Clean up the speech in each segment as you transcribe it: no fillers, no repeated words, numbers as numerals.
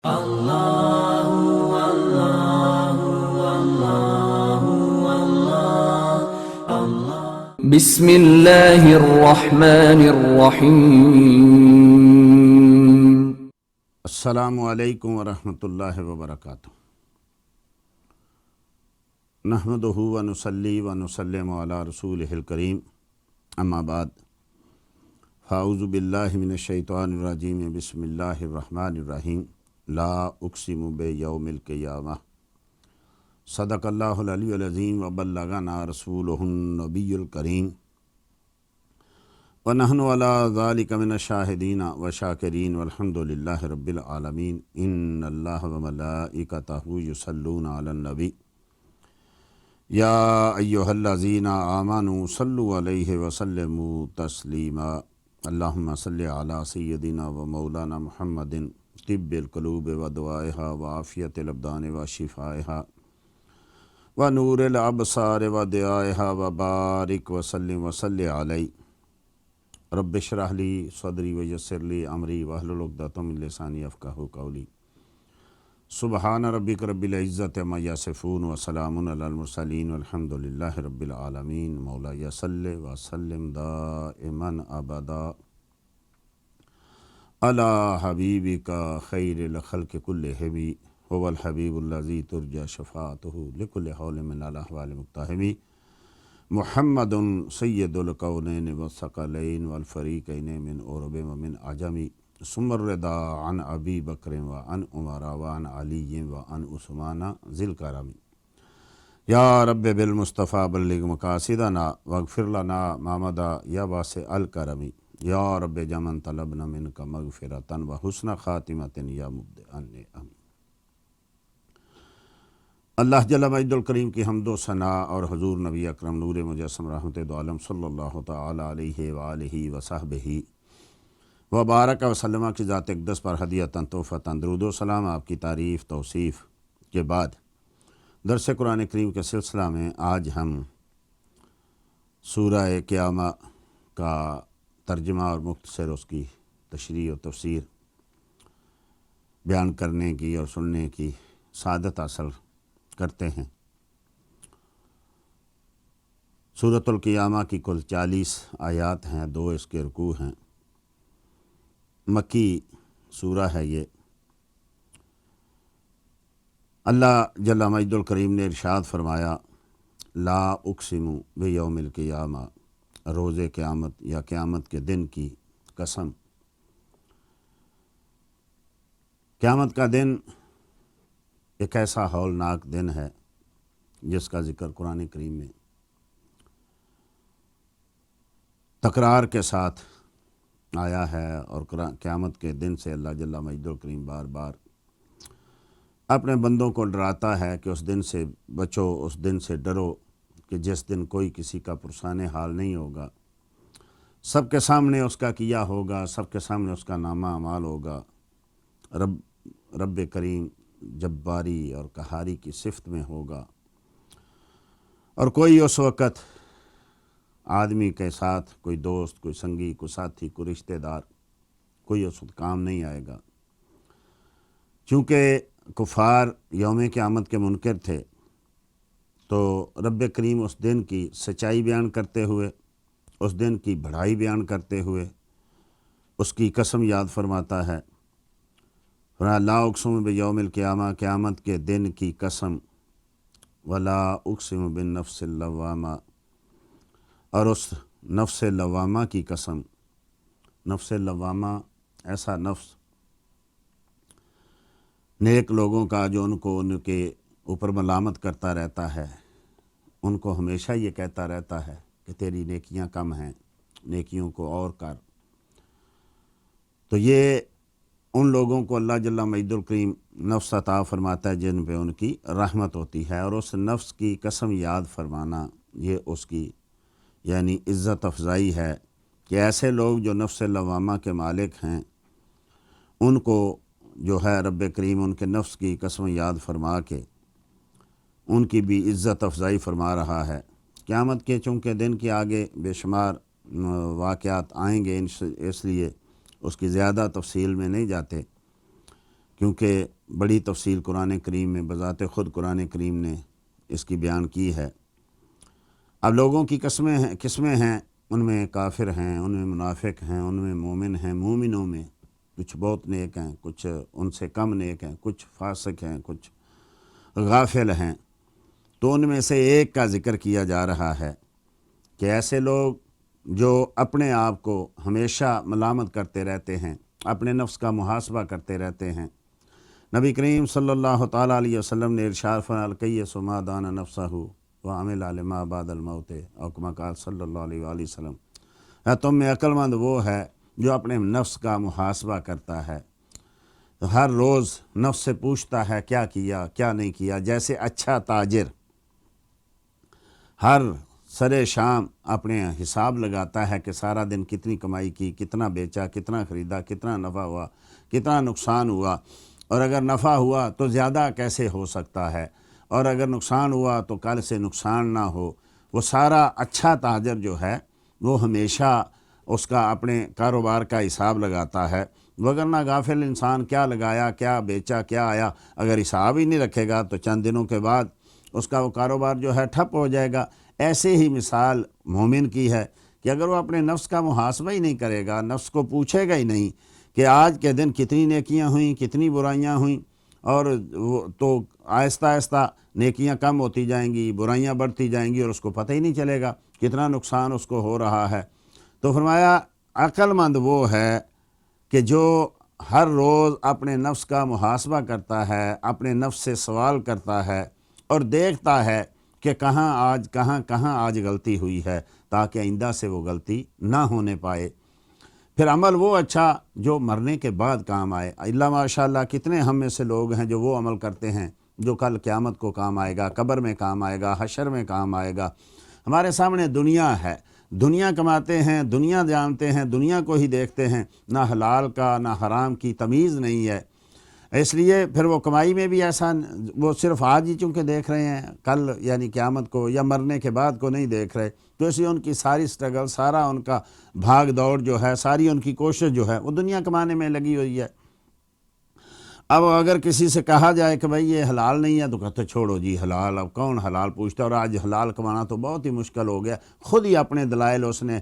بسم اللہ الرحمن الرحیم۔ السلام علیکم ورحمۃ اللہ وبرکاتہ۔ نحمدہ ونصلی ونسلم علی رسولہ الکریم، اما بعد، فاعوذ باللہ من الشیطان الرجیم، بسم اللہ الرحمن الرحیم۔ لا اقسم بیوم القیامہ، صدق اللہ العلی العظیم وبلغنا رسولہ النبی الکریم، ونحن علی ذلک من الشاہدین والشاکرین والحمد للہ رب العالمین۔ ان اللہ وملائکتہ یصلون علی النبی یا ایہا الذین آمنوا صلوا علیہ وسلموا تسلیما۔ اللہم صلی علی سیدنا و مولانا محمد طب القلوب و دوائها وعافیت الابدان و شفائها ونور الابصار و ضیائها وبارک وسلم وصلی علیہ۔ رب اشرح لی صدری ویسر لی امری واحلل عقدۃ من لسانی یفقہوا قولی۔ سبحان ربک رب العزۃ عما یصفون وسلام علی المرسلین والحمد للہ رب العالمین۔ مولایا صلی وسلم دائما ابدا علی حبیبک خیر الخلق کلہم، هو الحبیب الذی ترجی شفاعتہ لکل حول من الاحوال مقتحم، محمد سید الکونین والثقلین والفریقین من عرب ومن عجم، ثم الرضا عن ابی بکر وعن عمر وعن علی وعن عثمان ذی الکرم۔ یا رب بالمصطفیٰ بلغ مقاصدنا واغفر لنا ما مضی یا واسع الکرم۔ یا رب جمن طلبنا منک مغفرۃ وحسن خاتمۃ یا مبدئ النعم۔ اللہ جل مجد الکریم کی حمد و ثناء اور حضور نبی اکرم نور مجسم رحمت دو عالم صلی اللہ تعالی علیہ وآلہ وصحبہ وبارک وسلم کی ذات اقدس پر ہدیۃً تحفۃً درود و سلام۔ آپ کی تعریف توصیف کے بعد درس قرآن کریم کے سلسلہ میں آج ہم سورہ قیامہ کا ترجمہ اور مختصر اس کی تشریح و تفسیر بیان کرنے کی اور سننے کی سعادت حاصل کرتے ہیں۔ سورۃ القیامہ کی کل 40 آیات ہیں، 2 اس کے رکوع ہیں۔ مکی سورہ ہے یہ۔ اللہ جل مجد الکریم نے ارشاد فرمایا، لا اقسم بیوم القیامہ، روز قیامت یا قیامت کے دن کی قسم۔ قیامت کا دن ایک ایسا ہولناک دن ہے جس کا ذکر قرآن کریم میں تکرار کے ساتھ آیا ہے، اور قیامت کے دن سے اللہ جل مجد الکریم بار بار اپنے بندوں کو ڈراتا ہے کہ اس دن سے بچو، اس دن سے ڈرو کہ جس دن کوئی کسی کا پرسان حال نہیں ہوگا، سب کے سامنے اس کا کیا ہوگا، سب کے سامنے اس کا نامہ اعمال ہوگا۔ رب کریم جباری اور قہاری کی صفت میں ہوگا، اور کوئی اس وقت آدمی کے ساتھ کوئی دوست، کوئی سنگی، کوئی ساتھی، کوئی رشتہ دار، کوئی اس وقت کام نہیں آئے گا۔ چونکہ کفار یوم قیامت کے منکر تھے، تو رب کریم اس دن کی سچائی بیان کرتے ہوئے، اس دن کی بڑائی بیان کرتے ہوئے اس کی قسم یاد فرماتا ہے۔ لا اقسم بیوم القیامہ، قیامت کے دن کی قسم، ولا اقسم بالنفس اللوامہ، اور اس نفس لوامہ کی قسم۔ نفس لوامہ ایسا نفس نیک لوگوں کا جو ان کو ان کے اوپر ملامت کرتا رہتا ہے، ان کو ہمیشہ یہ کہتا رہتا ہے کہ تیری نیکیاں کم ہیں، نیکیوں کو اور کر۔ تو یہ ان لوگوں کو اللہ جل مجد الکریم نفس عطا فرماتا ہے جن پہ ان کی رحمت ہوتی ہے، اور اس نفس کی قسم یاد فرمانا یہ اس کی یعنی عزت افزائی ہے کہ ایسے لوگ جو نفس لوامہ کے مالک ہیں، ان کو جو ہے رب کریم ان کے نفس کی قسم یاد فرما کے ان کی بھی عزت افزائی فرما رہا ہے۔ قیامت کے چونکہ دن کے آگے بے شمار واقعات آئیں گے، اس لیے اس کی زیادہ تفصیل میں نہیں جاتے، کیونکہ بڑی تفصیل قرآن کریم میں بذات خود قرآن کریم نے اس کی بیان کی ہے۔ اب لوگوں کی قسمیں ہیں، ان میں کافر ہیں، ان میں منافق ہیں، ان میں مومن ہیں۔ مومنوں میں کچھ بہت نیک ہیں، کچھ ان سے کم نیک ہیں، کچھ فاسق ہیں، کچھ غافل ہیں۔ تو ان میں سے ایک کا ذکر کیا جا رہا ہے کہ ایسے لوگ جو اپنے آپ کو ہمیشہ ملامت کرتے رہتے ہیں، اپنے نفس کا محاسبہ کرتے رہتے ہیں۔ نبی کریم صلی اللہ تعالیٰ علیہ وسلم نے ارشاد فرمایا الکیس ما دان نفسہ وعمل لما بعد الموت، او کما قال صلی اللہ علیہ وآلہ وسلم، تم میں عقل مند وہ ہے جو اپنے نفس کا محاسبہ کرتا ہے، ہر روز نفس سے پوچھتا ہے کیا کیا کیا نہیں کیا۔ جیسے اچھا تاجر ہر سرے شام اپنے حساب لگاتا ہے کہ سارا دن کتنی کمائی کی، کتنا بیچا، کتنا خریدا، کتنا نفع ہوا، کتنا نقصان ہوا، اور اگر نفع ہوا تو زیادہ کیسے ہو سکتا ہے، اور اگر نقصان ہوا تو کل سے نقصان نہ ہو۔ وہ سارا اچھا تاجر جو ہے وہ ہمیشہ اس کا اپنے کاروبار کا حساب لگاتا ہے، وگرنہ غافل انسان کیا لگایا، کیا بیچا، کیا آیا، اگر حساب ہی نہیں رکھے گا تو چند دنوں کے بعد اس کا وہ کاروبار جو ہے ٹھپ ہو جائے گا۔ ایسے ہی مثال مومن کی ہے کہ اگر وہ اپنے نفس کا محاسبہ ہی نہیں کرے گا، نفس کو پوچھے گا ہی نہیں کہ آج کے دن کتنی نیکیاں ہوئیں، کتنی برائیاں ہوئیں، اور تو آہستہ آہستہ نیکیاں کم ہوتی جائیں گی، برائیاں بڑھتی جائیں گی، اور اس کو پتہ ہی نہیں چلے گا کتنا نقصان اس کو ہو رہا ہے۔ تو فرمایا عقل مند وہ ہے کہ جو ہر روز اپنے نفس کا محاسبہ کرتا ہے، اپنے نفس سے سوال کرتا ہے اور دیکھتا ہے کہ کہاں آج غلطی ہوئی ہے، تاکہ آئندہ سے وہ غلطی نہ ہونے پائے۔ پھر عمل وہ اچھا جو مرنے کے بعد کام آئے۔ اللہ ماشاءاللہ کتنے ہم میں سے لوگ ہیں جو وہ عمل کرتے ہیں جو کل قیامت کو کام آئے گا، قبر میں کام آئے گا، حشر میں کام آئے گا۔ ہمارے سامنے دنیا ہے، دنیا کماتے ہیں، دنیا جانتے ہیں، دنیا کو ہی دیکھتے ہیں، نہ حلال کا نہ حرام کی تمیز نہیں ہے۔ اس لیے پھر وہ کمائی میں بھی ایسا، وہ صرف آج ہی چونکہ دیکھ رہے ہیں، کل یعنی قیامت کو یا مرنے کے بعد کو نہیں دیکھ رہے، تو اس لیے ان کی ساری سٹرگل، سارا ان کا بھاگ دوڑ جو ہے، ساری ان کی کوشش جو ہے وہ دنیا کمانے میں لگی ہوئی ہے۔ اب اگر کسی سے کہا جائے کہ بھائی یہ حلال نہیں ہے تو کہتے چھوڑو جی حلال، اب کون حلال پوچھتا ہے، اور آج حلال کمانا تو بہت ہی مشکل ہو گیا۔ خود ہی اپنے دلائل اس نے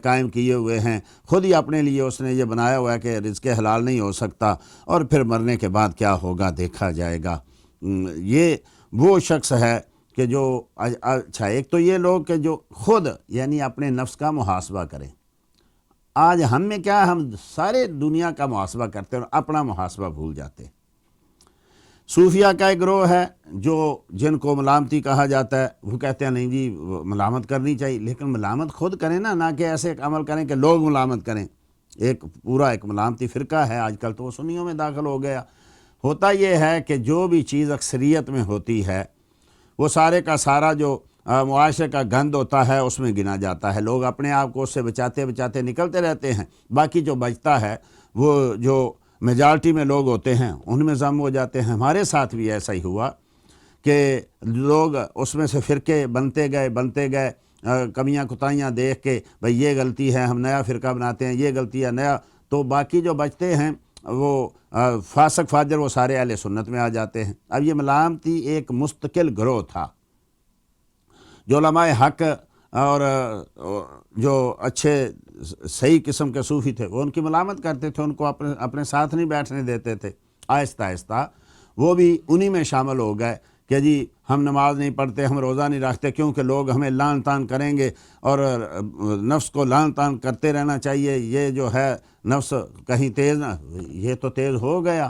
قائم کیے ہوئے ہیں، خود ہی اپنے لیے اس نے یہ بنایا ہوا ہے کہ رزق حلال نہیں ہو سکتا، اور پھر مرنے کے بعد کیا ہوگا دیکھا جائے گا۔ یہ وہ شخص ہے کہ جو اچھا، ایک تو یہ لوگ کہ جو خود یعنی اپنے نفس کا محاسبہ کریں۔ آج ہم میں کیا، ہم سارے دنیا کا محاسبہ کرتے ہیں اور اپنا محاسبہ بھول جاتے ہیں۔ صوفیہ کا ایک گروہ ہے جن کو ملامتی کہا جاتا ہے، وہ کہتے ہیں نہیں جی ملامت کرنی چاہیے، لیکن ملامت خود کریں نہ کہ ایسے ایک عمل کریں کہ لوگ ملامت کریں۔ ایک ملامتی فرقہ ہے آج کل، تو وہ سنیوں میں داخل ہو گیا۔ ہوتا یہ ہے کہ جو بھی چیز اکثریت میں ہوتی ہے وہ سارے کا سارا جو معاشرے کا گند ہوتا ہے اس میں گنا جاتا ہے، لوگ اپنے آپ کو اس سے بچاتے نکلتے رہتے ہیں، باقی جو بچتا ہے وہ جو میجارٹی میں لوگ ہوتے ہیں ان میں ضم ہو جاتے ہیں۔ ہمارے ساتھ بھی ایسا ہی ہوا کہ لوگ اس میں سے فرقے بنتے گئے، کمیاں کوتاہیاں دیکھ کے بھئی یہ غلطی ہے، ہم نیا فرقہ بناتے ہیں، یہ غلطی ہے نیا، تو باقی جو بچتے ہیں وہ فاسق فاجر وہ سارے اہل سنت میں آ جاتے ہیں۔ اب یہ ملامتی ایک مستقل گروہ تھا۔ جو علماء حق اور جو اچھے صحیح قسم کے صوفی تھے وہ ان کی ملامت کرتے تھے، ان کو اپنے ساتھ نہیں بیٹھنے دیتے تھے۔ آہستہ آہستہ وہ بھی انہی میں شامل ہو گئے کہ جی ہم نماز نہیں پڑھتے، ہم روزہ نہیں رکھتے، کیونکہ لوگ ہمیں لعن طعن کریں گے، اور نفس کو لعن طعن کرتے رہنا چاہیے۔ یہ جو ہے نفس کہیں تیز نہ، یہ تو تیز ہو گیا،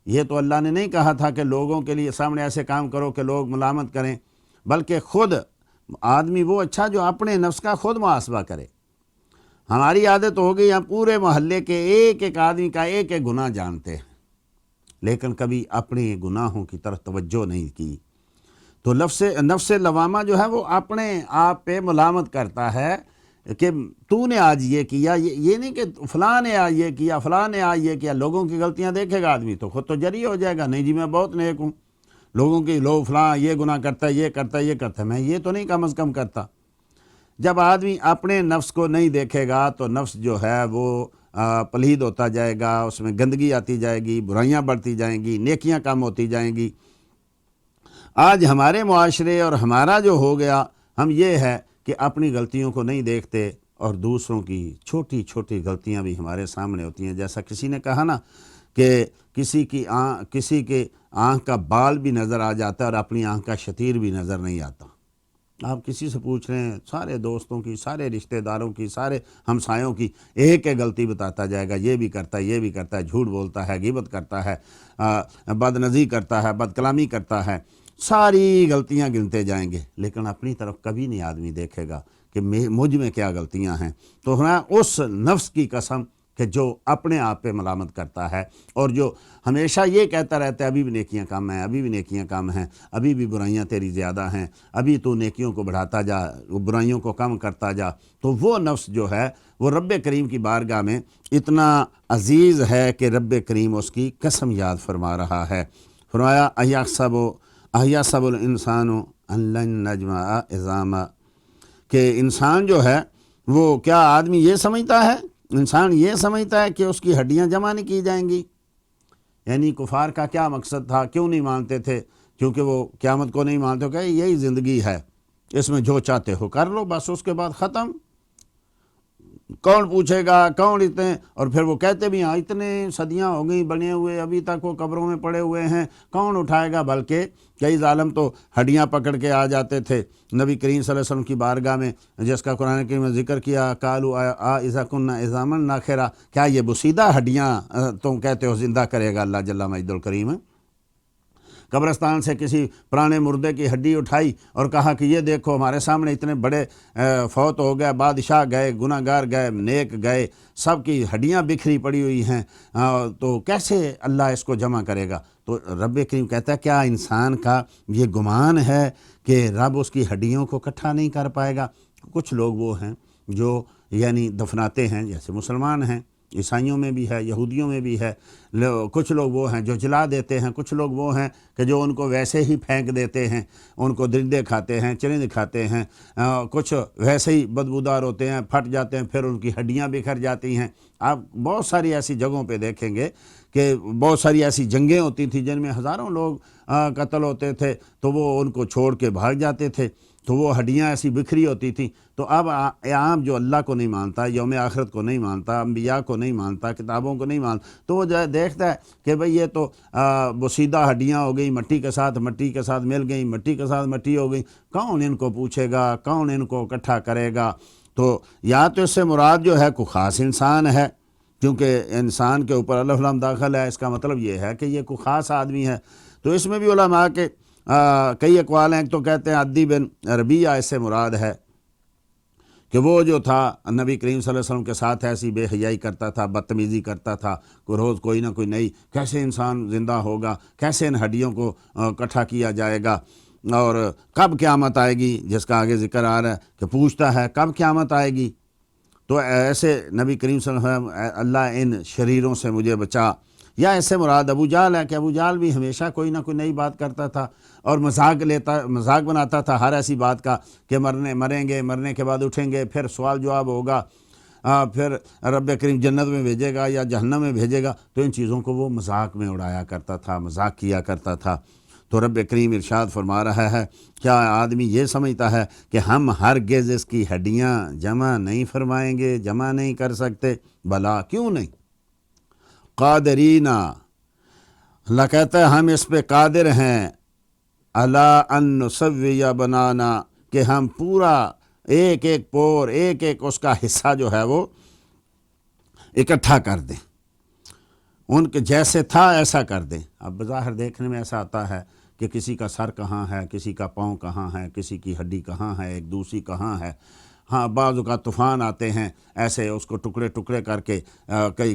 یہ تو اللہ نے نہیں کہا تھا کہ لوگوں کے لیے سامنے ایسے کام کرو کہ لوگ ملامت کریں، بلکہ خود آدمی وہ اچھا جو اپنے نفس کا خود محاسبہ کرے۔ ہماری عادت ہو گئی، ہم پورے محلے کے ایک آدمی کا ایک گناہ جانتے ہیں، لیکن کبھی اپنے گناہوں کی طرف توجہ نہیں کی۔ تو نفس لوامہ جو ہے وہ اپنے آپ پہ ملامت کرتا ہے کہ تو نے آج یہ کیا، یہ نہیں کہ فلاں نے آج یہ کیا، فلاں نے آج یہ کیا۔ لوگوں کی غلطیاں دیکھے گا آدمی تو خود تو جری ہو جائے گا، نہیں جی میں بہت نیک ہوں، لوگ فلاں یہ گناہ کرتا ہے، یہ کرتا ہے، میں یہ تو نہیں کم از کم کرتا۔ جب آدمی اپنے نفس کو نہیں دیکھے گا تو نفس جو ہے وہ پلید ہوتا جائے گا، اس میں گندگی آتی جائے گی، برائیاں بڑھتی جائیں گی، نیکیاں کم ہوتی جائیں گی۔ آج ہمارے معاشرے اور ہمارا جو ہو گیا، ہم یہ ہے کہ اپنی غلطیوں کو نہیں دیکھتے اور دوسروں کی چھوٹی چھوٹی غلطیاں بھی ہمارے سامنے ہوتی ہیں۔ جیسا کسی نے کہا نا کہ کسی کے آنکھ کا بال بھی نظر آ جاتا ہے اور اپنی آنکھ کا شتیر بھی نظر نہیں آتا۔ آپ کسی سے پوچھ رہے ہیں، سارے دوستوں کی، سارے رشتہ داروں کی، سارے ہمسایوں کی ایک غلطی بتاتا جائے گا، یہ بھی کرتا ہے، یہ بھی کرتا ہے، جھوٹ بولتا ہے، غیبت کرتا ہے، بدنظری کرتا ہے، بد کلامی کرتا ہے، ساری غلطیاں گنتے جائیں گے، لیکن اپنی طرف کبھی نہیں آدمی دیکھے گا کہ مجھ میں کیا غلطیاں ہیں۔ تو ہمیں اس نفس کی قسم کہ جو اپنے آپ پہ ملامت کرتا ہے اور جو ہمیشہ یہ کہتا رہتا ہے ابھی بھی نیکیاں کم ہیں، ابھی بھی نیکیاں کم ہیں، ابھی بھی برائیاں تیری زیادہ ہیں، ابھی تو نیکیوں کو بڑھاتا جا، برائیوں کو کم کرتا جا، تو وہ نفس جو ہے وہ رب کریم کی بارگاہ میں اتنا عزیز ہے کہ رب کریم اس کی قسم یاد فرما رہا ہے۔ فرمایا احیحسب الانسان ان لن نجمع عظامہ، کہ انسان جو ہے وہ کیا آدمی یہ سمجھتا ہے، انسان یہ سمجھتا ہے کہ اس کی ہڈیاں جمع نہیں کی جائیں گی۔ یعنی کفار کا کیا مقصد تھا، کیوں نہیں مانتے تھے؟ کیونکہ وہ قیامت کو نہیں مانتے، کہ یہی زندگی ہے، اس میں جو چاہتے ہو کر لو، بس اس کے بعد ختم، کون پوچھے گا، کون اتنے، اور پھر وہ کہتے بھی ہیں اتنے صدیاں ہو گئی بنے ہوئے، ابھی تک وہ قبروں میں پڑے ہوئے ہیں، کون اٹھائے گا؟ بلکہ کئی ظالم تو ہڈیاں پکڑ کے آ جاتے تھے نبی کریم صلی اللہ علیہ وسلم کی بارگاہ میں، جس کا قرآن کریم میں ذکر کیا، قالوا اذا كنا عظاما نخرا، کیا یہ بسیدہ ہڈیاں تم کہتے ہو زندہ کرے گا اللہ جل مجد الکریم؟ قبرستان سے کسی پرانے مردے کی ہڈی اٹھائی اور کہا کہ یہ دیکھو ہمارے سامنے اتنے بڑے فوت ہو گئے، بادشاہ گئے، گناہ گار گئے، نیک گئے، سب کی ہڈیاں بکھری پڑی ہوئی ہیں، تو کیسے اللہ اس کو جمع کرے گا؟ تو رب کریم کہتا ہے کیا انسان کا یہ گمان ہے کہ رب اس کی ہڈیوں کو اکٹھا نہیں کر پائے گا؟ کچھ لوگ وہ ہیں جو یعنی دفناتے ہیں، جیسے مسلمان ہیں، عیسائیوں میں بھی ہے، یہودیوں میں بھی ہے، کچھ لوگ وہ ہیں جو جلا دیتے ہیں، کچھ لوگ وہ ہیں کہ جو ان کو ویسے ہی پھینک دیتے ہیں، ان کو درندے کھاتے ہیں، چرند کھاتے ہیں، کچھ ویسے ہی بدبودار ہوتے ہیں، پھٹ جاتے ہیں، پھر ان کی ہڈیاں بکھر جاتی ہیں۔ آپ بہت ساری ایسی جگہوں پہ دیکھیں گے کہ بہت ساری ایسی جنگیں ہوتی تھیں جن میں ہزاروں لوگ قتل ہوتے تھے، تو وہ ان کو چھوڑ کے بھاگ جاتے تھے، تو وہ ہڈیاں ایسی بکھری ہوتی تھیں۔ تو اب عام جو اللہ کو نہیں مانتا، یوم آخرت کو نہیں مانتا، انبیاء کو نہیں مانتا، کتابوں کو نہیں مانتا، تو وہ جو ہے دیکھتا ہے کہ بھئی یہ تو بسیدہ ہڈیاں ہو گئی، مٹی کے ساتھ مل گئی، مٹی کے ساتھ مٹی ہو گئی، کون ان کو پوچھے گا، کون ان کو اکٹھا کرے گا؟ تو یا تو اس سے مراد جو ہے کوئی خاص انسان ہے، کیونکہ انسان کے اوپر الف لام داخل ہے، اس کا مطلب یہ ہے کہ یہ کوئی خاص آدمی ہے۔ تو اس میں بھی علماء کے کئی اقوال ہیں، تو کہتے ہیں عدی بن ربیعہ اس سے مراد ہے کہ وہ جو تھا نبی کریم صلی اللہ علیہ وسلم کے ساتھ ایسی بے حیائی کرتا تھا، بدتمیزی کرتا تھا، روز کوئی نہ کوئی نئی، کیسے انسان زندہ ہوگا، کیسے ان ہڈیوں کو اکٹھا کیا جائے گا، اور کب قیامت آئے گی، جس کا آگے ذکر آ رہا ہے کہ پوچھتا ہے کب قیامت آئے گی۔ تو ایسے نبی کریم صلی اللہ علیہ وسلم اللہ ان شریروں سے مجھے بچا۔ یا ایسے مراد ابو جہل ہے کہ ابو جہل بھی ہمیشہ کوئی نہ کوئی نئی بات کرتا تھا اور مذاق بناتا تھا ہر ایسی بات کا کہ مریں گے، مرنے کے بعد اٹھیں گے، پھر سوال جواب ہوگا، پھر رب کریم جنت میں بھیجے گا یا جہنم میں بھیجے گا، تو ان چیزوں کو وہ مذاق میں اڑایا کرتا تھا، مذاق کیا کرتا تھا۔ تو رب کریم ارشاد فرما رہا ہے کیا آدمی یہ سمجھتا ہے کہ ہم ہرگز اس کی ہڈیاں جمع نہیں فرمائیں گے، جمع نہیں کر سکتے؟ بلا، کیوں نہیں؟ قادرین، اللہ کہتا ہے ہم اس پہ قادر ہیں، الا ان نسوی بنانا، کہ ہم پورا ایک ایک پور، ایک ایک اس کا حصہ جو ہے وہ اکٹھا کر دیں، ان کے جیسے تھا ایسا کر دیں۔ اب بظاہر دیکھنے میں ایسا آتا ہے کہ کسی کا سر کہاں ہے، کسی کا پاؤں کہاں ہے، کسی کی ہڈی کہاں ہے، ایک دوسری کہاں ہے۔ ہاں، بعض اوقات طوفان آتے ہیں، ایسے اس کو ٹکڑے ٹکڑے کر کے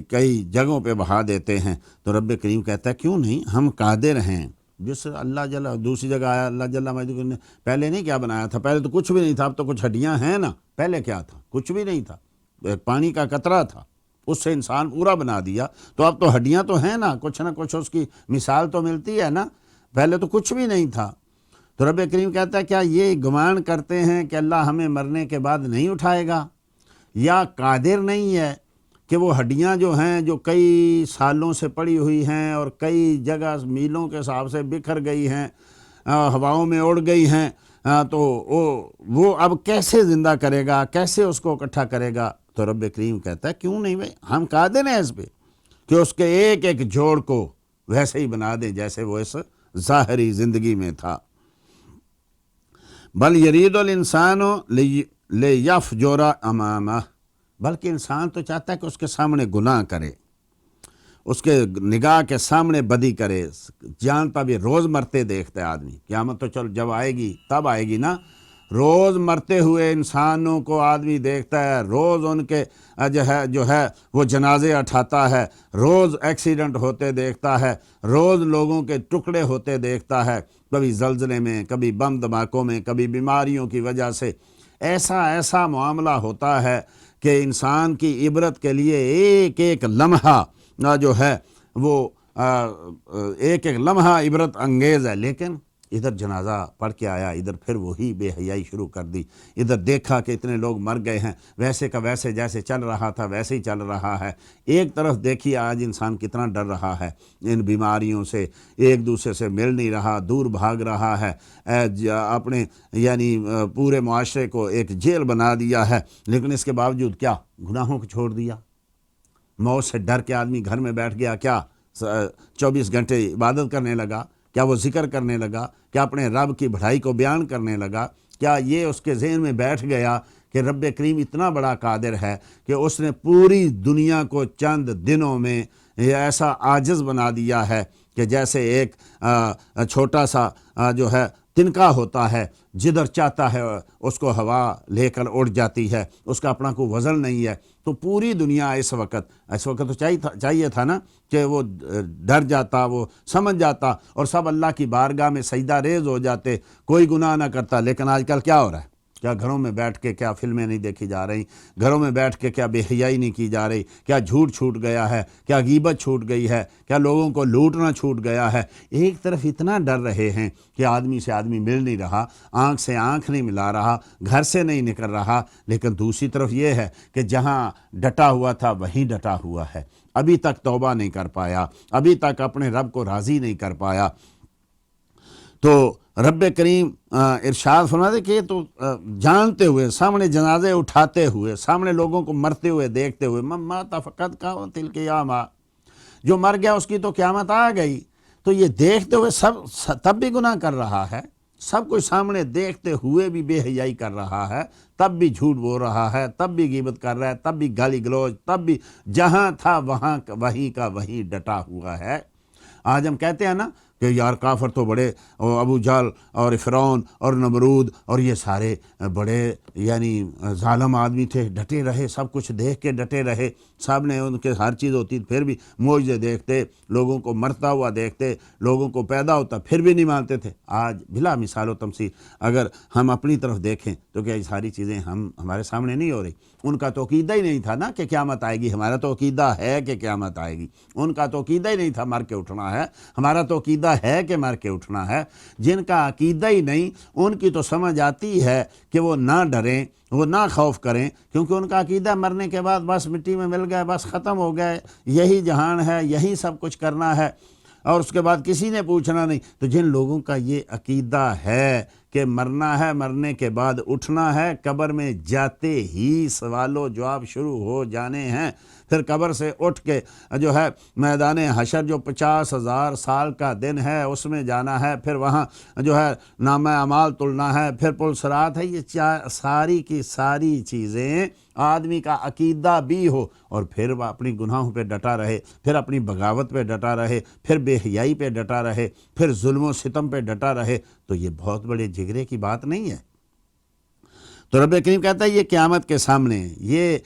کئی جگہوں پہ بہا دیتے ہیں۔ تو رب کریم کہتا ہے کیوں نہیں، ہم قادر ہیں۔ جس اللہ جل، دوسری جگہ آیا اللہ جل مجدہ نے پہلے نہیں کیا بنایا تھا، پہلے تو کچھ بھی نہیں تھا، اب تو کچھ ہڈیاں ہیں نا، پہلے کیا تھا؟ کچھ بھی نہیں تھا، ایک پانی کا قطرہ تھا، اس سے انسان پورا بنا دیا، تو اب تو ہڈیاں تو ہیں نا، کچھ نہ کچھ اس کی مثال تو ملتی ہے نا، پہلے تو کچھ بھی نہیں تھا۔ تو رب کریم کہتا ہے کیا یہ گمان کرتے ہیں کہ اللہ ہمیں مرنے کے بعد نہیں اٹھائے گا؟ یا قادر نہیں ہے کہ وہ ہڈیاں جو ہیں جو کئی سالوں سے پڑی ہوئی ہیں اور کئی جگہ میلوں کے حساب سے بکھر گئی ہیں، ہواؤں میں اڑ گئی ہیں، تو وہ اب کیسے زندہ کرے گا، کیسے اس کو اکٹھا کرے گا؟ تو رب کریم کہتا ہے کیوں نہیں بھائی، ہم قادر ہیں اس پہ کہ اس کے ایک ایک جوڑ کو ویسے ہی بنا دیں جیسے وہ اس ظاہری زندگی میں تھا۔ بل یرید الانسان لیفجر امامہ، بلکہ انسان تو چاہتا ہے کہ اس کے سامنے گناہ کرے، اس کے نگاہ کے سامنے بدی کرے، جانتا بھی روز مرتے دیکھتا ہے آدمی، قیامت تو چل جب آئے گی تب آئے گی نا، روز مرتے ہوئے انسانوں کو آدمی دیکھتا ہے، روز ان کے جو ہے وہ جنازے اٹھاتا ہے، روز ایکسیڈنٹ ہوتے دیکھتا ہے، روز لوگوں کے ٹکڑے ہوتے دیکھتا ہے، کبھی زلزلے میں، کبھی بم دھماکوں میں، کبھی بیماریوں کی وجہ سے۔ ایسا معاملہ ہوتا ہے کہ انسان کی عبرت کے لیے ایک ایک لمحہ جو ہے وہ ایک ایک لمحہ عبرت انگیز ہے، لیکن ادھر جنازہ پڑھ کے آیا، ادھر پھر وہی بے حیائی شروع کر دی، ادھر دیکھا کہ اتنے لوگ مر گئے ہیں، ویسے کا ویسے جیسے چل رہا تھا ویسے ہی چل رہا ہے۔ ایک طرف دیکھیے آج انسان کتنا ڈر رہا ہے ان بیماریوں سے، ایک دوسرے سے مل نہیں رہا، دور بھاگ رہا ہے، اپنے یعنی پورے معاشرے کو ایک جیل بنا دیا ہے، لیکن اس کے باوجود کیا گناہوں کو چھوڑ دیا، موت سے ڈر کے آدمی گھر میں بیٹھ گیا، کیا 24 گھنٹے عبادت کرنے لگا، کیا وہ ذکر کرنے لگا، کیا اپنے رب کی بڑائی کو بیان کرنے لگا، کیا یہ اس کے ذہن میں بیٹھ گیا کہ رب کریم اتنا بڑا قادر ہے کہ اس نے پوری دنیا کو چند دنوں میں ایسا عاجز بنا دیا ہے کہ جیسے ایک چھوٹا سا جو ہے تنکا ہوتا ہے، جدھر چاہتا ہے اس کو ہوا لے کر اڑ جاتی ہے، اس کا اپنا کوئی وزن نہیں ہے۔ تو پوری دنیا اس وقت تو چاہیے تھا نا کہ وہ ڈر جاتا، وہ سمجھ جاتا اور سب اللہ کی بارگاہ میں سجدہ ریز ہو جاتے، کوئی گناہ نہ کرتا۔ لیکن آج کل کیا ہو رہا ہے؟ کیا گھروں میں بیٹھ کے کیا فلمیں نہیں دیکھی جا رہی، گھروں میں بیٹھ کے کیا بے حیائی نہیں کی جا رہی، کیا جھوٹ چھوٹ گیا ہے، کیا غیبت چھوٹ گئی ہے، کیا لوگوں کو لوٹنا چھوٹ گیا ہے۔ ایک طرف اتنا ڈر رہے ہیں کہ آدمی سے آدمی مل نہیں رہا، آنکھ سے آنکھ نہیں ملا رہا، گھر سے نہیں نکل رہا، لیکن دوسری طرف یہ ہے کہ جہاں ڈٹا ہوا تھا وہیں ڈٹا ہوا ہے، ابھی تک توبہ نہیں کر پایا، ابھی تک اپنے رب کو راضی نہیں کر پایا۔ تو رب کریم ارشاد فرماتے کہ تو جانتے ہوئے، سامنے جنازے اٹھاتے ہوئے، سامنے لوگوں کو مرتے ہوئے دیکھتے ہوئے، مات فقط کا تلک یاما، جو مر گیا اس کی تو قیامت آ گئی، تو یہ دیکھتے ہوئے تب بھی گناہ کر رہا ہے، سب کچھ سامنے دیکھتے ہوئے بھی بے حیائی کر رہا ہے، تب بھی جھوٹ بول رہا ہے، تب بھی غیبت کر رہا ہے، تب بھی گالی گلوچ، تب بھی جہاں تھا وہاں وہیں کا وہیں ڈٹا ہوا ہے۔ آج ہم کہتے ہیں نا کہ یار کافر تو بڑے ابو جہل اور فرعون اور نمرود اور یہ سارے بڑے یعنی ظالم آدمی تھے، ڈٹے رہے، سب کچھ دیکھ کے ڈٹے رہے، سب نے ان کے ہر چیز ہوتی پھر بھی معجزے دیکھتے، لوگوں کو مرتا ہوا دیکھتے، لوگوں کو پیدا ہوتا پھر بھی نہیں مانتے تھے۔ آج بلا مثال و تمثیل اگر ہم اپنی طرف دیکھیں تو کیا یہ ساری چیزیں ہمارے سامنے نہیں ہو رہی؟ ان کا تو عقیدہ ہی نہیں تھا نا کہ قیامت آئے گی، ہمارا تو عقیدہ ہے کہ قیامت آئے گی، ان کا تو عقیدہ ہی نہیں تھا مر کے اٹھنا ہے، ہمارا تو عقیدہ ہے کہ مر کے اٹھنا ہے۔ جن کا عقیدہ ہی نہیں ان کی تو سمجھ آتی ہے کہ وہ نہ ڈریں، وہ نہ خوف کریں، کیونکہ ان کا عقیدہ مرنے کے بعد بس مٹی میں مل گئے، بس ختم ہو گئے، یہی جہان ہے، یہی سب کچھ کرنا ہے اور اس کے بعد کسی نے پوچھنا نہیں۔ تو جن لوگوں کا یہ عقیدہ ہے کہ مرنا ہے، مرنے کے بعد اٹھنا ہے، قبر میں جاتے ہی سوال و جواب شروع ہو جانے ہیں، پھر قبر سے اٹھ کے جو ہے میدان حشر جو 50,000 سال کا دن ہے اس میں جانا ہے، پھر وہاں جو ہے نامہ اعمال تلنا ہے، پھر پل صراط ہے۔ یہ ساری کی ساری چیزیں آدمی کا عقیدہ بھی ہو اور پھر وہ اپنی گناہوں پہ ڈٹا رہے، پھر اپنی بغاوت پہ ڈٹا رہے، پھر بے حیائی پہ ڈٹا رہے، پھر ظلم و ستم پہ ڈٹا رہے، تو یہ بہت بڑے جگرے کی بات نہیں ہے۔ تو رب کریم کہتا ہے یہ قیامت کے سامنے، یہ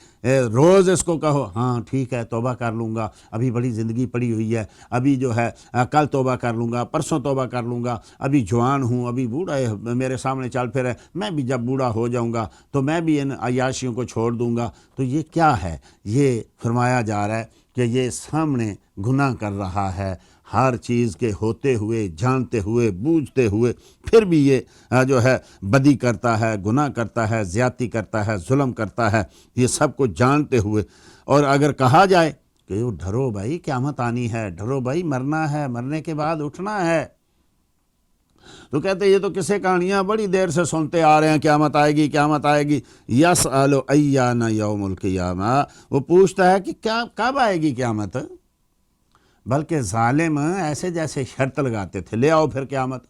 روز اس کو کہو ہاں ٹھیک ہے توبہ کر لوں گا، ابھی بڑی زندگی پڑی ہوئی ہے، ابھی جو ہے کل توبہ کر لوں گا، پرسوں توبہ کر لوں گا، ابھی جوان ہوں، ابھی بوڑھا ہے میرے سامنے چل پھر ہے، میں بھی جب بوڑھا ہو جاؤں گا تو میں بھی ان عیاشیوں کو چھوڑ دوں گا۔ تو یہ کیا ہے؟ یہ فرمایا جا رہا ہے کہ یہ سامنے گناہ کر رہا ہے، ہر چیز کے ہوتے ہوئے، جانتے ہوئے، بوجھتے ہوئے پھر بھی یہ جو ہے بدی کرتا ہے، گناہ کرتا ہے، زیادتی کرتا ہے، ظلم کرتا ہے، یہ سب کچھ جانتے ہوئے، اور اگر کہا جائے کہ ڈرو بھائی قیامت آنی ہے، ڈرو بھائی مرنا ہے، مرنے کے بعد اٹھنا ہے، تو کہتے ہیں یہ تو کسے کہانیاں بڑی دیر سے سنتے آ رہے ہیں، قیامت آئے گی، قیامت آئے گی۔ یسأل ایان یوم القیامہ، وہ پوچھتا ہے کہ کیا کب آئے گی قیامت؟ بلکہ ظالم ایسے جیسے شرط لگاتے تھے، لے آؤ پھر قیامت۔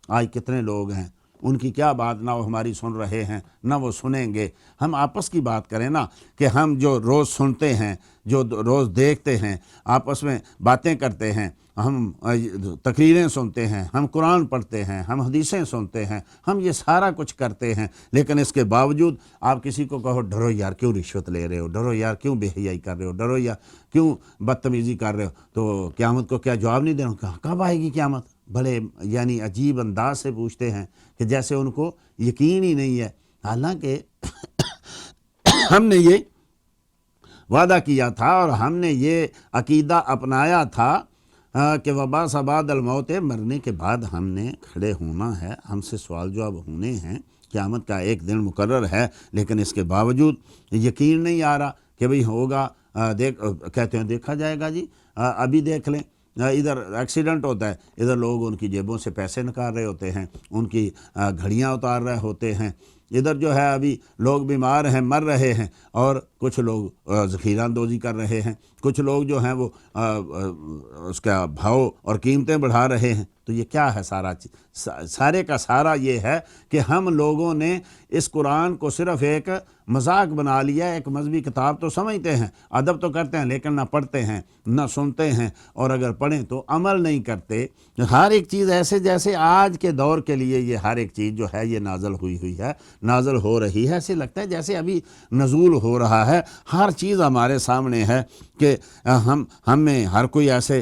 آج کتنے لوگ ہیں، ان کی کیا بات نہ وہ ہماری سن رہے ہیں نہ وہ سنیں گے۔ ہم آپس کی بات کریں نا، کہ ہم جو روز سنتے ہیں، جو روز دیکھتے ہیں، آپس میں باتیں کرتے ہیں، ہم تقریریں سنتے ہیں، ہم قرآن پڑھتے ہیں، ہم حدیثیں سنتے ہیں، ہم یہ سارا کچھ کرتے ہیں، لیکن اس کے باوجود آپ کسی کو کہو ڈرو یار کیوں رشوت لے رہے ہو، ڈرو یار کیوں بے حیائی کر رہے ہو، ڈرو یار کیوں بدتمیزی کر رہے ہو، تو قیامت کو کیا جواب نہیں دینا؟ کب آئے گی قیامت؟ بڑے یعنی عجیب انداز سے پوچھتے ہیں کہ جیسے ان کو یقین ہی نہیں ہے، حالانکہ ہم نے یہ وعدہ کیا تھا اور ہم نے یہ عقیدہ اپنایا تھا کہ وبعث بعد الموت، مرنے کے بعد ہم نے کھڑے ہونا ہے، ہم سے سوال جواب ہونے ہیں، قیامت کا ایک دن مقرر ہے، لیکن اس کے باوجود یقین نہیں آ رہا کہ بھئی ہوگا۔ کہتے ہیں دیکھا جائے گا جی، ابھی دیکھ لیں، ادھر ایکسیڈنٹ ہوتا ہے، ادھر لوگ ان کی جیبوں سے پیسے نکال رہے ہوتے ہیں، ان کی گھڑیاں اتار رہے ہوتے ہیں، ادھر جو ہے ابھی لوگ بیمار ہیں، مر رہے ہیں، اور کچھ لوگ ذخیرہ اندوزی کر رہے ہیں، کچھ لوگ جو ہیں وہ اس کا بھاؤ اور قیمتیں بڑھا رہے ہیں۔ تو یہ کیا ہے؟ سارے کا سارا یہ ہے کہ ہم لوگوں نے اس قرآن کو صرف ایک مذاق بنا لیا، ایک مذہبی کتاب تو سمجھتے ہیں، ادب تو کرتے ہیں، لیکن نہ پڑھتے ہیں نہ سنتے ہیں، اور اگر پڑھیں تو عمل نہیں کرتے۔ ہر ایک چیز ایسے جیسے آج کے دور کے لیے یہ ہر ایک چیز جو ہے یہ نازل ہوئی ہے، نازل ہو رہی ہے، ایسے لگتا ہے جیسے ابھی نزول ہو رہا ہے۔ ہر چیز ہمارے سامنے ہے کہ ہم میں ہر کوئی ایسے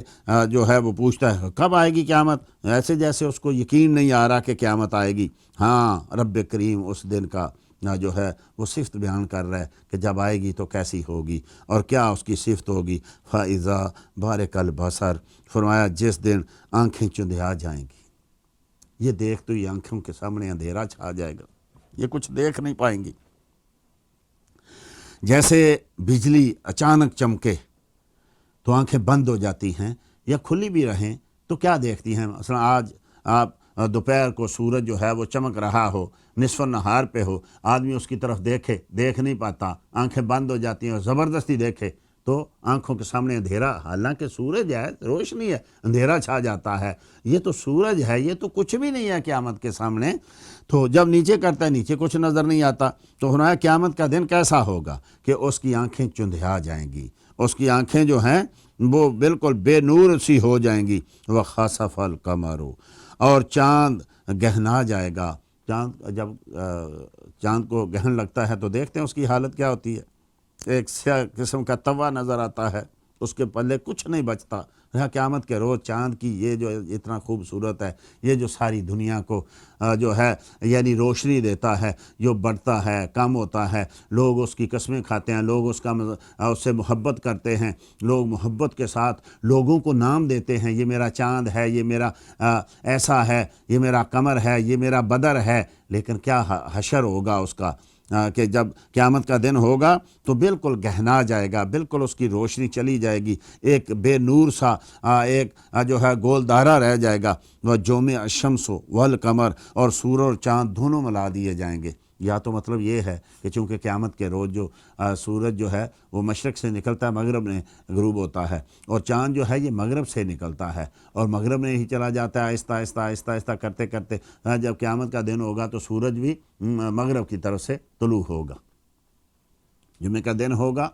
جو ہے وہ پوچھتا ہے کب آئے گی قیامت، ایسے جیسے اس کو یقین نہیں آ رہا کہ قیامت آئے گی۔ ہاں، رب کریم اس دن کا جو ہے وہ صفت بیان کر رہا ہے کہ جب آئے گی تو کیسی ہوگی اور کیا اس کی صفت ہوگی۔ فَإِذَا بَارِكَ الْبَصَرُ، فرمایا جس دن آنکھیں چندھیا جائیں گی، یہ دیکھ تو یہ آنکھوں کے سامنے اندھیرا چھا جائے گا، یہ کچھ دیکھ نہیں پائیں گی۔ جیسے بجلی اچانک چمکے تو آنکھیں بند ہو جاتی ہیں، یا کھلی بھی رہیں تو کیا دیکھتی ہیں؟ مثلا آج آپ دوپہر کو سورج جو ہے وہ چمک رہا ہو، نصف النہار پہ ہو، آدمی اس کی طرف دیکھ نہیں پاتا، آنکھیں بند ہو جاتی ہیں، اور زبردستی دیکھے تو آنکھوں کے سامنے اندھیرا، حالانکہ سورج ہے، روشنی ہے، اندھیرا چھا جاتا ہے۔ یہ تو سورج ہے، یہ تو کچھ بھی نہیں ہے قیامت کے سامنے۔ تو جب نیچے کرتا ہے، نیچے کچھ نظر نہیں آتا، تو فرمایا قیامت کا دن کیسا ہوگا کہ اس کی آنکھیں چندھیا جائیں گی، اس کی آنکھیں جو ہیں وہ بالکل بے نور سی ہو جائیں گی۔ وَخَسَفَ الْقَمَرُ، اور چاند گہنا جائے گا۔ جب چاند کو گہن لگتا ہے تو دیکھتے ہیں اس کی حالت کیا ہوتی ہے، ایک سیاہ قسم کا توا نظر آتا ہے، اس کے پلے کچھ نہیں بچتا۔ قیامت کے روز چاند کی یہ جو اتنا خوبصورت ہے، یہ جو ساری دنیا کو جو ہے یعنی روشنی دیتا ہے، جو بڑھتا ہے، کم ہوتا ہے، لوگ اس کی قسمیں کھاتے ہیں، لوگ اس سے محبت کرتے ہیں، لوگ محبت کے ساتھ لوگوں کو نام دیتے ہیں، یہ میرا چاند ہے، یہ میرا ایسا ہے، یہ میرا قمر ہے، یہ میرا بدر ہے۔ لیکن کیا حشر ہوگا اس کا کہ جب قیامت کا دن ہوگا تو بالکل گہنا جائے گا، بالکل اس کی روشنی چلی جائے گی، ایک بے نور سا ایک جو ہے گول دائرہ رہ جائے گا۔ وَجُمِعَ الشَّمْسُ وَالْقَمَرُ، اور سورج اور چاند دونوں ملا دیے جائیں گے۔ یا تو مطلب یہ ہے کہ چونکہ قیامت کے روز جو سورج جو ہے وہ مشرق سے نکلتا ہے، مغرب میں غروب ہوتا ہے، اور چاند جو ہے یہ مغرب سے نکلتا ہے اور مغرب میں ہی چلا جاتا ہے، آہستہ آہستہ آہستہ آہستہ کرتے کرتے جب قیامت کا دن ہوگا تو سورج بھی مغرب کی طرف سے طلوع ہوگا۔ جمعہ کا دن ہوگا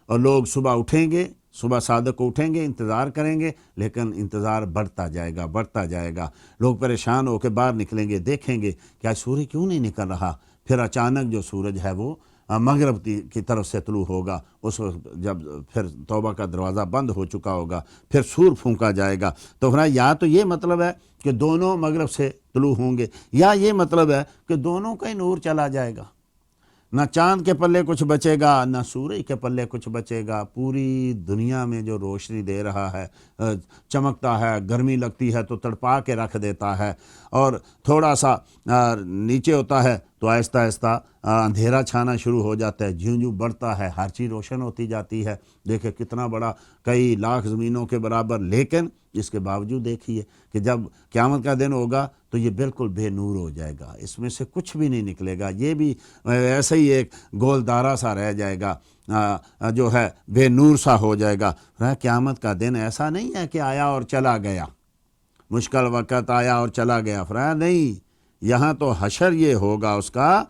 اور لوگ صبح اٹھیں گے، صبح صادق کو اٹھیں گے، انتظار کریں گے، لیکن انتظار بڑھتا جائے گا، بڑھتا جائے گا۔ لوگ پریشان ہو کے باہر نکلیں گے، دیکھیں گے کہ آج سورج کیوں نہیں نکل رہا۔ پھر اچانک جو سورج ہے وہ مغرب کی طرف سے طلوع ہوگا، اس وقت جب پھر توبہ کا دروازہ بند ہو چکا ہوگا، پھر سور پھونکا جائے گا۔ تو یا تو یہ مطلب ہے کہ دونوں مغرب سے طلوع ہوں گے، یا یہ مطلب ہے کہ دونوں کا ہی نور چلا جائے گا۔ نہ چاند کے پلے کچھ بچے گا نہ سورج کے پلے کچھ بچے گا۔ پوری دنیا میں جو روشنی دے رہا ہے، چمکتا ہے، گرمی لگتی ہے تو تڑپا کے رکھ دیتا ہے، اور تھوڑا سا نیچے ہوتا ہے تو آہستہ آہستہ اندھیرا چھانا شروع ہو جاتا ہے، جیوں جیوں بڑھتا ہے ہر چیز روشن ہوتی جاتی ہے۔ دیکھیں کتنا بڑا، کئی لاکھ زمینوں کے برابر، لیکن اس کے باوجود دیکھیے کہ جب قیامت کا دن ہوگا تو یہ بالکل بے نور ہو جائے گا، اس میں سے کچھ بھی نہیں نکلے گا، یہ بھی ایسے ہی ایک گول دارا سا رہ جائے گا، جو ہے بے نور سا ہو جائے گا۔ قیامت کا دن ایسا نہیں ہے کہ آیا اور چلا گیا، مشکل وقت آیا اور چلا گیا، نہیں، یہاں تو حشر یہ ہوگا اس کا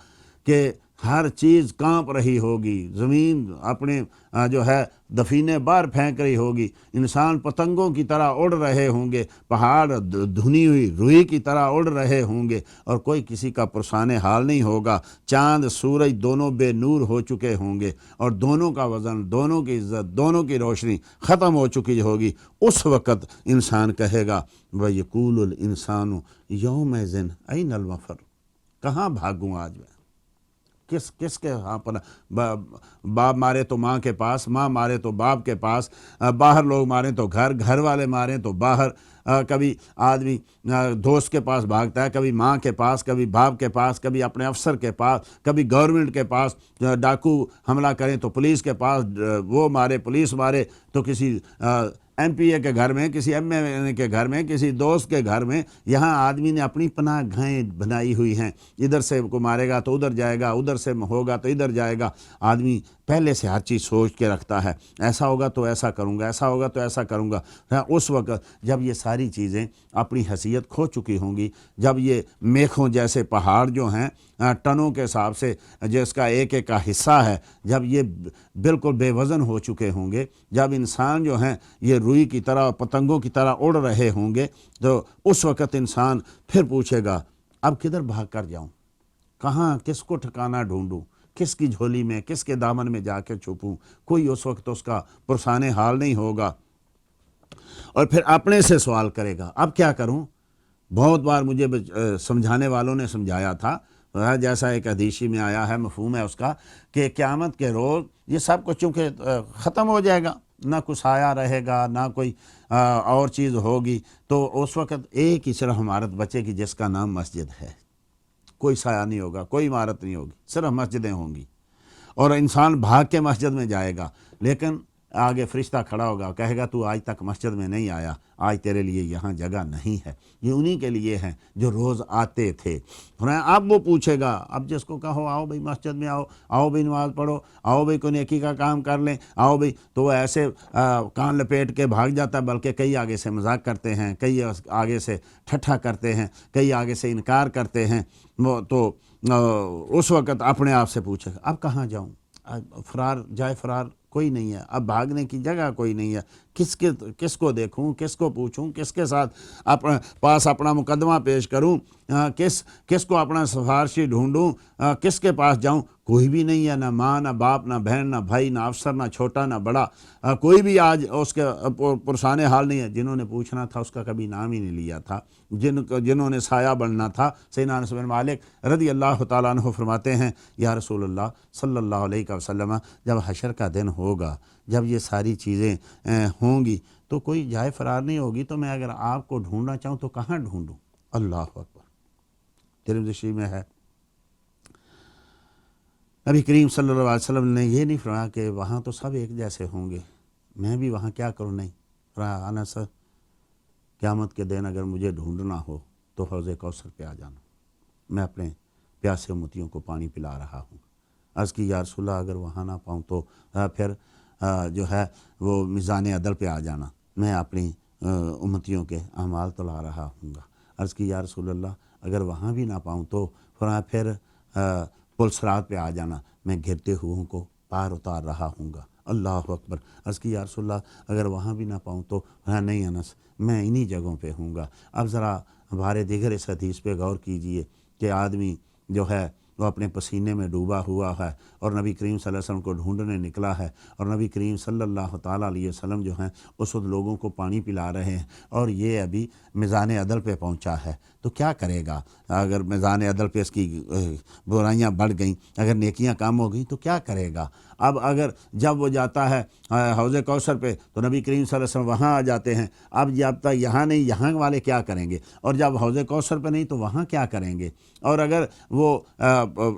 کہ ہر چیز کانپ رہی ہوگی، زمین اپنے جو ہے دفینے باہر پھینک رہی ہوگی، انسان پتنگوں کی طرح اڑ رہے ہوں گے، پہاڑ دھنی ہوئی روئی کی طرح اڑ رہے ہوں گے، اور کوئی کسی کا پرسان حال نہیں ہوگا۔ چاند سورج دونوں بے نور ہو چکے ہوں گے، اور دونوں کا وزن، دونوں کی عزت، دونوں کی روشنی ختم ہو چکی ہوگی۔ اس وقت انسان کہے گا وَيَقُولُ الْإِنسَانُ يَوْمَئِذٍ أَيْنَ الْمَفَرُّ، کہاں بھاگوں آج میں، کس کے ہاں پر، باپ مارے تو ماں کے پاس، ماں مارے تو باپ کے پاس، باہر لوگ ماریں تو گھر والے ماریں تو باہر، کبھی آدمی دوست کے پاس بھاگتا ہے، کبھی ماں کے پاس، کبھی باپ کے پاس، کبھی اپنے افسر کے پاس، کبھی گورنمنٹ کے پاس، ڈاکو حملہ کریں تو پولیس کے پاس، وہ مارے پولیس مارے تو کسی ایم پی اے کے گھر میں، کسی ایم ایل اے کے گھر میں، کسی دوست کے گھر میں۔ یہاں آدمی نے اپنی پناہ گاہیں بنائی ہوئی ہیں، ادھر سے کو مارے گا تو ادھر جائے گا، ادھر سے ہوگا تو ادھر جائے گا۔ آدمی پہلے سے ہر چیز سوچ کے رکھتا ہے، ایسا ہوگا تو ایسا کروں گا، ایسا ہوگا تو ایسا کروں گا۔ اس وقت جب یہ ساری چیزیں اپنی حیثیت کھو چکی ہوں گی، جب یہ میخوں جیسے پہاڑ جو ہیں ٹنوں کے حساب سے جس کا ایک ایک کا حصہ ہے، جب یہ بالکل بے وزن ہو چکے ہوں گے، جب انسان جو ہیں یہ روئی کی طرح، پتنگوں کی طرح اڑ رہے ہوں گے، تو اس وقت انسان پھر پوچھے گا اب کدھر بھاگ کر جاؤں، کہاں کس کو ٹھکانہ ڈھونڈوں، کس کی جھولی میں، کس کے دامن میں جا کے چھپوں۔ کوئی اس وقت اس کا پرسان حال نہیں ہوگا، اور پھر اپنے سے سوال کرے گا اب کیا کروں۔ بہت بار مجھے سمجھانے والوں نے سمجھایا تھا، جیسا ایک حدیثی میں آیا ہے، مفہوم ہے اس کا، کہ قیامت کے روز یہ سب کچھ چونکہ ختم ہو جائے گا، نہ کوئی سایہ رہے گا، نہ کوئی اور چیز ہوگی، تو اس وقت ایک ہی صرف عمارت بچے گی جس کا نام مسجد ہے۔ کوئی سایہ نہیں ہوگا، کوئی عمارت نہیں ہوگی، صرف مسجدیں ہوں گی، اور انسان بھاگ کے مسجد میں جائے گا، لیکن آگے فرشتہ کھڑا ہوگا، کہے گا تو آج تک مسجد میں نہیں آیا، آج تیرے لیے یہاں جگہ نہیں ہے۔ یہ انہی کے لیے ہیں جو روز آتے تھے۔ اب وہ پوچھے گا، اب جس کو کہو آؤ بھائی مسجد میں آؤ، آؤ بھائی نماز پڑھو، آؤ بھائی کوئی نیکی کا کام کر لیں، آؤ بھائی، تو وہ ایسے کان لپیٹ کے بھاگ جاتا ہے، بلکہ کئی آگے سے مذاق کرتے ہیں، کئی آگے سے ٹھٹھا کرتے ہیں، کئی آگے سے انکار کرتے ہیں۔ وہ تو اس وقت اپنے آپ سے پوچھے گا اب کہاں جاؤں، جائے فرار کوئی نہیں ہے، اب بھاگنے کی جگہ کوئی نہیں ہے، کس کو دیکھوں، کس کو پوچھوں، کس کے ساتھ پاس اپنا مقدمہ پیش کروں، کس کو اپنا سفارشی ڈھونڈوں، کس کے پاس جاؤں۔ کوئی بھی نہیں ہے، نہ ماں، نہ باپ، نہ بہن، نہ بھائی، نہ افسر، نہ چھوٹا، نہ بڑا، کوئی بھی آج اس کے پرسان حال نہیں ہے۔ جنہوں نے پوچھنا تھا اس کا کبھی نام ہی نہیں لیا تھا، جنہوں نے سایہ بننا تھا۔ سیدنا انس بن مالک رضی اللہ تعالیٰ عنہ فرماتے ہیں یا رسول اللہ صلی اللہ علیہ وسلم، جب حشر کا دن ہوگا، جب یہ ساری چیزیں ہوں گی تو کوئی جائے فرار نہیں ہوگی، تو میں اگر آپ کو ڈھونڈنا چاہوں تو کہاں ڈھونڈوں۔ اللہ اکبر۔ ترمذی شریف میں ہے، نبی کریم صلی اللہ علیہ وسلم نے یہ نہیں فرمایا کہ وہاں تو سب ایک جیسے ہوں گے، میں بھی وہاں کیا کروں، نہیں فرمایا انس قیامت کے دن اگر مجھے ڈھونڈنا ہو تو حوض کوثر پہ آ جانا، میں اپنے پیاسے امتیوں کو پانی پلا رہا ہوں۔ عرض کی یا رسول اللہ اگر وہاں نہ پاؤں تو پھر جو ہے وہ میزان عدل پہ آ جانا، میں اپنی امتیوں کے اعمال تلا رہا ہوں گا۔ عرض کی یا رسول اللہ اگر وہاں بھی نہ پاؤں تو پھر پل صراط پہ آ جانا، میں گرتے ہوئوں کو پار اتار رہا ہوں گا۔ اللہ اکبر۔ عرض کی یا رسول اللہ اگر وہاں بھی نہ پاؤں تو نہیں انس، میں انہی جگہوں پہ ہوں گا۔ اب ذرا ہمارے دیگر اس حدیث پہ غور کیجئے کہ آدمی جو ہے وہ اپنے پسینے میں ڈوبا ہوا ہے اور نبی کریم صلی اللہ علیہ وسلم کو ڈھونڈنے نکلا ہے، اور نبی کریم صلی اللہ تعالیٰ علیہ وسلم جو ہیں اس وقت لوگوں کو پانی پلا رہے ہیں، اور یہ ابھی میزان عدل پہ پہنچا ہے، تو کیا کرے گا؟ اگر میزان عدل پہ اس کی برائیاں بڑھ گئیں، اگر نیکیاں کم ہو گئیں تو کیا کرے گا؟ اب اگر جب وہ جاتا ہے حوض کوثر پہ تو نبی کریم صلی اللہ علیہ وسلم وہاں آ جاتے ہیں، اب جب تک یہاں نہیں، یہاں والے کیا کریں گے؟ اور جب حوض کوثر پہ نہیں تو وہاں کیا کریں گے؟ اور اگر وہ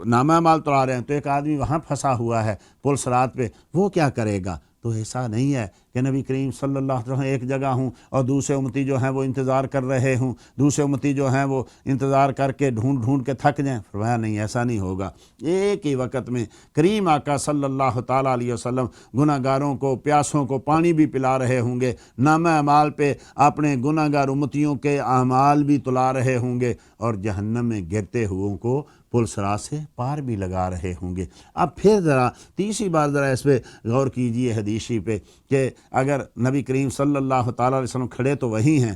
نامہ اعمال توڑا رہے ہیں تو ایک آدمی وہاں پھنسا ہوا ہے پل صراط پہ، وہ کیا کرے گا؟ تو ایسا نہیں ہے کہ نبی کریم صلی اللہ علیہ وسلم ایک جگہ ہوں اور دوسرے امتی جو ہیں وہ انتظار کر رہے ہوں، دوسرے امتی جو ہیں وہ انتظار کر کے ڈھونڈ کے تھک جائیں۔ فرمایا نہیں، ایسا نہیں ہوگا، ایک ہی وقت میں کریم آقا صلی اللہ تعالیٰ علیہ وسلم گناہ گاروں کو، پیاسوں کو پانی بھی پلا رہے ہوں گے، نامہ اعمال پہ اپنے گناہ گار امتیوں کے اعمال بھی تلا رہے ہوں گے، اور جہنم میں گرتے ہوئوں کو پل صراط سے پار بھی لگا رہے ہوں گے۔ اب پھر ذرا تیسری بار ذرا اس پہ غور کیجئے حدیثی پہ، کہ اگر نبی کریم صلی اللہ تعالیٰ علیہ وسلم کھڑے تو وہی ہیں،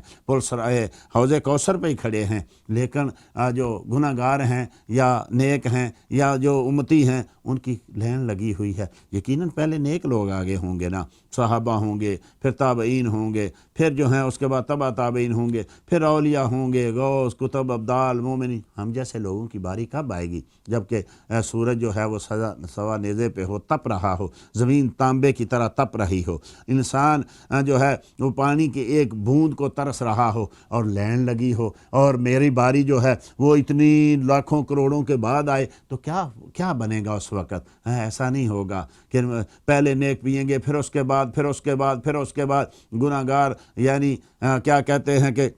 حوض کوثر پہ ہی کھڑے ہیں، لیکن جو گناہ گار ہیں یا نیک ہیں یا جو امتی ہیں ان کی لائن لگی ہوئی ہے۔ یقیناً پہلے نیک لوگ آگے ہوں گے نا، صحابہ ہوں گے، پھر تابعین ہوں گے، پھر جو ہیں اس کے بعد تبع تابعین ہوں گے، پھر اولیاء ہوں گے، غوث، کتب، ابدال، مومنین۔ ہم جیسے لوگوں کی باری کب آئے گی؟ جبکہ سورج جو ہے وہ سوا نیزے پہ ہو، تپ رہا ہو، زمین تانبے کی طرح تپ رہی ہو، انسان جو ہے وہ پانی کی ایک بوند کو ترس رہا ہو اور لائن لگی ہو، اور میری باری جو ہے وہ اتنی لاکھوں کروڑوں کے بعد آئے، تو کیا بنے گا اس وقت؟ ایسا نہیں ہوگا کہ پہلے نیک پئیں گے، پھر اس کے بعد گناہ گار، یعنی کیا کہتے ہیں کہ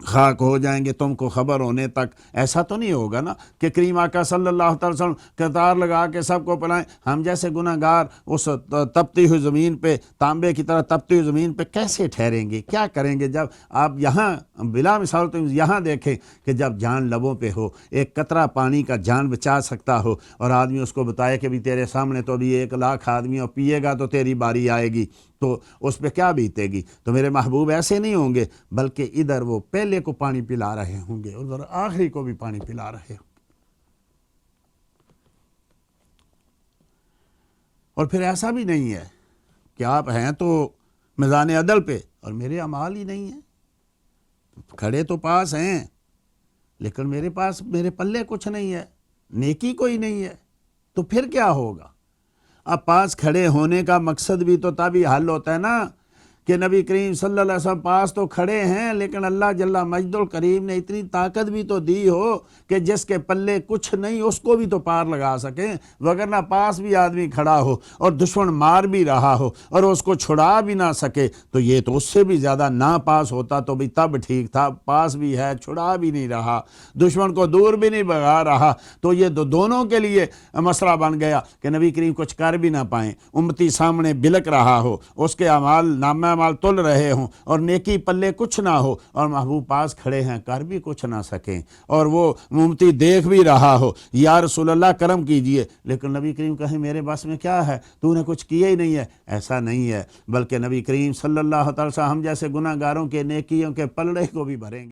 خاک ہو جائیں گے تم کو خبر ہونے تک۔ ایسا تو نہیں ہوگا نا کہ کریم آقا صلی اللہ تعالی وسلم قطار لگا کے سب کو پلائیں۔ ہم جیسے گناہ گار اس تپتی ہوئی زمین پہ، تانبے کی طرح تپتی ہوئی زمین پہ کیسے ٹھہریں گے؟ کیا کریں گے؟ جب آپ یہاں بلا مثال تو یہاں دیکھیں کہ جب جان لبوں پہ ہو، ایک قطرہ پانی کا جان بچا سکتا ہو، اور آدمی اس کو بتائے کہ بھی تیرے سامنے تو ابھی 1,00,000 آدمی اور پیے گا تو تیری باری آئے گی، تو اس پہ کیا بیتے گی؟ تو میرے محبوب ایسے نہیں ہوں گے، بلکہ ادھر وہ پہلے کو پانی پلا رہے ہوں گے، ادھر آخری کو بھی پانی پلا رہے ہوں گے۔ اور پھر ایسا بھی نہیں ہے کہ آپ ہیں تو میزان عدل پہ اور میرے اعمال ہی نہیں ہیں، کھڑے تو پاس ہیں لیکن میرے پلے کچھ نہیں ہے، نیکی کوئی نہیں ہے، تو پھر کیا ہوگا؟ اب پاس کھڑے ہونے کا مقصد بھی تو تبھی حل ہوتا ہے نا کہ نبی کریم صلی اللہ علیہ وسلم پاس تو کھڑے ہیں، لیکن اللہ جل مجد الکریم نے اتنی طاقت بھی تو دی ہو کہ جس کے پلے کچھ نہیں اس کو بھی تو پار لگا سکیں، وگرنہ پاس بھی آدمی کھڑا ہو اور دشمن مار بھی رہا ہو اور اس کو چھڑا بھی نہ سکے، تو یہ تو اس سے بھی زیادہ نہ پاس ہوتا تو بھی تب ٹھیک تھا۔ پاس بھی ہے، چھڑا بھی نہیں رہا، دشمن کو دور بھی نہیں بھگا رہا، تو یہ دونوں کے لیے مسئلہ بن گیا کہ نبی کریم کچھ کر بھی نہ پائیں، امتی سامنے بلک رہا ہو، اس کے اعمال نامہ اعمال تل رہے ہوں اور نیکی پلے کچھ نہ ہو، اور محبوب پاس کھڑے ہیں کر بھی کچھ نہ سکیں، اور وہ امتی دیکھ بھی رہا ہو یا رسول اللہ کرم کیجئے، لیکن نبی کریم کہیں میرے بس میں کیا ہے، تو نے کچھ کیا ہی نہیں ہے۔ ایسا نہیں ہے، بلکہ نبی کریم صلی اللہ تعالی وسلم ہم جیسے گناہ گاروں کے نیکیوں کے پلڑے کو بھی بھریں گے۔